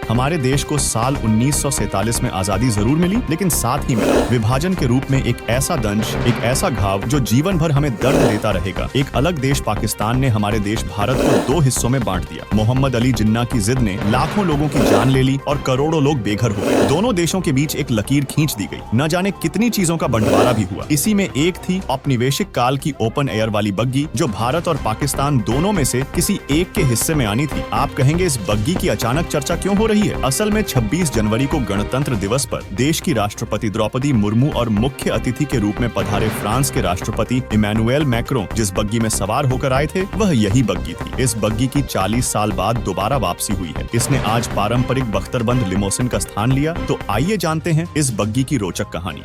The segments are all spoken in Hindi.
हमारे देश को साल 1947 में आजादी जरूर मिली, लेकिन साथ ही में विभाजन के रूप में एक ऐसा दंश, एक ऐसा घाव जो जीवन भर हमें दर्द देता रहेगा। एक अलग देश पाकिस्तान ने हमारे देश भारत को 2 हिस्सों में बांट दिया। मोहम्मद अली जिन्ना की जिद ने लाखों लोगों की जान ले ली और करोड़ों लोग बेघर हो गए। दोनों देशों के बीच एक लकीर खींच दी गई। न जाने कितनी चीजों का बंटवारा भी हुआ। इसी में एक थी औपनिवेशिक काल की ओपन एयर वाली बग्गी, जो भारत और पाकिस्तान दोनों में से किसी एक के हिस्से में आनी थी। आप कहेंगे इस बग्गी की अचानक चर्चा क्यों हो रही है? असल में 26 जनवरी को गणतंत्र दिवस पर देश की राष्ट्रपति द्रौपदी मुर्मू और मुख्य अतिथि के रूप में पधारे फ्रांस के राष्ट्रपति इमैनुएल मैक्रों जिस बग्गी में सवार होकर आए थे, वह यही बग्गी थी। इस बग्गी की 40 साल बाद दोबारा वापसी हुई है। इसने आज पारंपरिक बख्तरबंद लिमोसिन का स्थान लिया। तो आइए जानते हैं इस बग्गी की रोचक कहानी।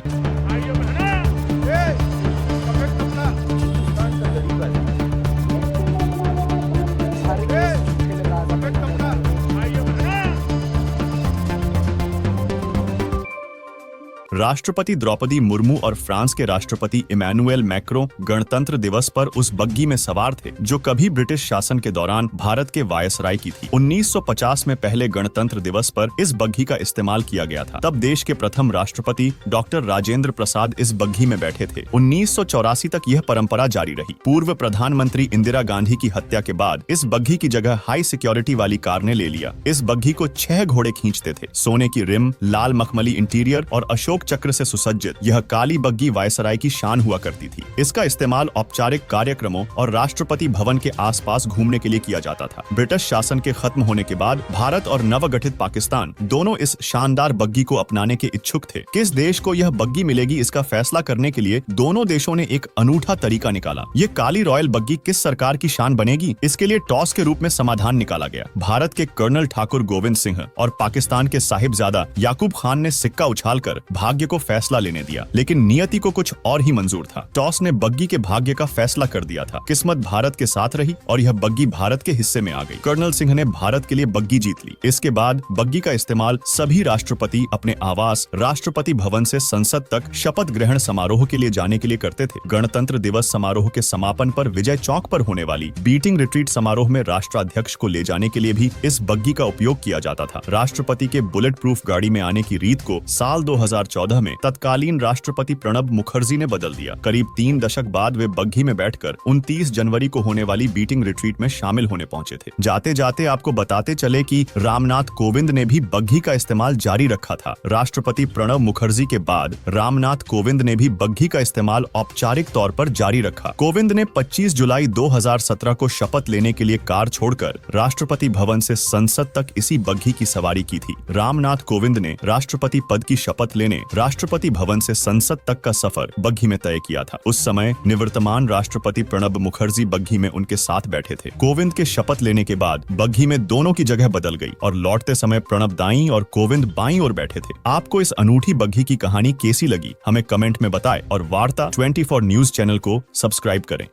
राष्ट्रपति द्रौपदी मुर्मू और फ्रांस के राष्ट्रपति इमैनुएल मैक्रों गणतंत्र दिवस पर उस बग्गी में सवार थे जो कभी ब्रिटिश शासन के दौरान भारत के वायसराय की थी। 1950 में पहले गणतंत्र दिवस पर इस बग्गी का इस्तेमाल किया गया था। तब देश के प्रथम राष्ट्रपति डॉक्टर राजेंद्र प्रसाद इस बग्गी में बैठे थे। 1984 तक यह परंपरा जारी रही। पूर्व प्रधानमंत्री इंदिरा गांधी की हत्या के बाद इस बग्गी की जगह हाई सिक्योरिटी वाली कार ने ले लिया। इस बग्गी को 6 घोड़े खींचते थे। सोने की रिम, लाल मखमली इंटीरियर और अशोक चक्र से सुसज्जित यह काली बग्गी वायसराय की शान हुआ करती थी। इसका इस्तेमाल औपचारिक कार्यक्रमों और राष्ट्रपति भवन के आसपास घूमने के लिए किया जाता था। ब्रिटिश शासन के खत्म होने के बाद भारत और नवगठित पाकिस्तान दोनों इस शानदार बग्गी को अपनाने के इच्छुक थे। किस देश को यह बग्गी मिलेगी, इसका फैसला करने के लिए दोनों देशों ने एक अनूठा तरीका निकाला। ये काली रॉयल बग्गी किस सरकार की शान बनेगी, इसके लिए टॉस के रूप में समाधान निकाला गया। भारत के कर्नल ठाकुर गोविंद सिंह और पाकिस्तान के साहिबजादा याकूब खान ने सिक्का उछालकर भाग्य को फैसला लेने दिया, लेकिन नियति को कुछ और ही मंजूर था। टॉस ने बग्गी के भाग्य का फैसला कर दिया था। किस्मत भारत के साथ रही और यह बग्गी भारत के हिस्से में आ गई। कर्नल सिंह ने भारत के लिए बग्गी जीत ली। इसके बाद बग्गी का इस्तेमाल सभी राष्ट्रपति अपने आवास राष्ट्रपति भवन से संसद तक शपथ ग्रहण समारोह के लिए जाने के लिए करते थे। गणतंत्र दिवस समारोह के समापन पर विजय चौक पर होने वाली बीटिंग रिट्रीट समारोह में राष्ट्राध्यक्ष को ले जाने के लिए भी इस बग्गी का उपयोग किया जाता था। राष्ट्रपति के बुलेट प्रूफ गाड़ी में आने की रीत को साल 2014 में तत्कालीन राष्ट्रपति प्रणब मुखर्जी ने बदल दिया। करीब 3 दशक बाद वे बग्घी में बैठकर 29 जनवरी को होने वाली बीटिंग रिट्रीट में शामिल होने पहुंचे थे। जाते जाते आपको बताते चले कि रामनाथ कोविंद ने भी बग्घी का इस्तेमाल जारी रखा था। राष्ट्रपति प्रणब मुखर्जी के बाद रामनाथ कोविंद ने भी बग्घी का इस्तेमाल औपचारिक तौर पर जारी रखा। कोविंद ने 25 जुलाई 2017 को शपथ लेने के लिए कार छोड़कर राष्ट्रपति भवन से संसद तक इसी बग्घी की सवारी की थी। रामनाथ कोविंद ने राष्ट्रपति पद की शपथ लेने राष्ट्रपति भवन से संसद तक का सफर बग्घी में तय किया था। उस समय निवर्तमान राष्ट्रपति प्रणब मुखर्जी बग्घी में उनके साथ बैठे थे। कोविंद के शपथ लेने के बाद बग्घी में दोनों की जगह बदल गई और लौटते समय प्रणब दाईं और कोविंद बाईं ओर बैठे थे। आपको इस अनूठी बग्घी की कहानी कैसी लगी, हमें कमेंट में बताएं और वार्ता 24 न्यूज चैनल को सब्सक्राइब करें।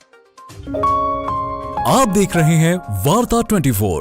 आप देख रहे हैं वार्ता 24।